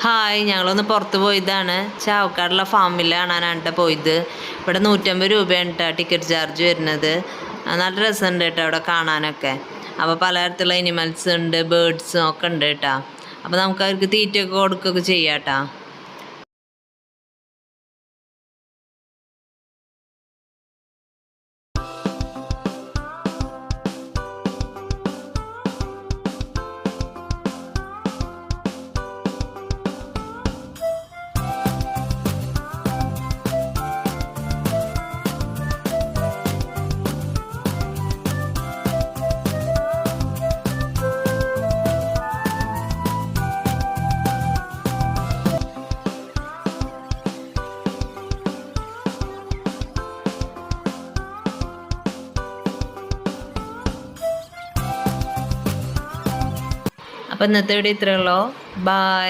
Hi, ഞങ്ങളൊന്ന് പുറത്ത് പോയതാണ്. ചാവക്കാടുള്ള ഫാമിൽ കാണാനാണ് കേട്ടോ പോയത്. ഇവിടെ 150 രൂപയാണ് കേട്ടോ ടിക്കറ്റ് ചാർജ് വരുന്നത്. നല്ല രസമുണ്ട് കേട്ടോ അവിടെ കാണാനൊക്കെ. അപ്പോൾ പലതരത്തിലുള്ള അനിമൽസ് ഉണ്ട്, ബേർഡ്സും ഒക്കെ ഉണ്ട് കേട്ടോ. അപ്പോൾ നമുക്ക് അവർക്ക് തീറ്റയൊക്കെ കൊടുക്കുകയൊക്കെ ചെയ്യാം കേട്ടോ. അപ്പോൾ ഇന്നത്തെ വീഡിയോ ഇത്രയേ ഉള്ളൂ. ബൈ.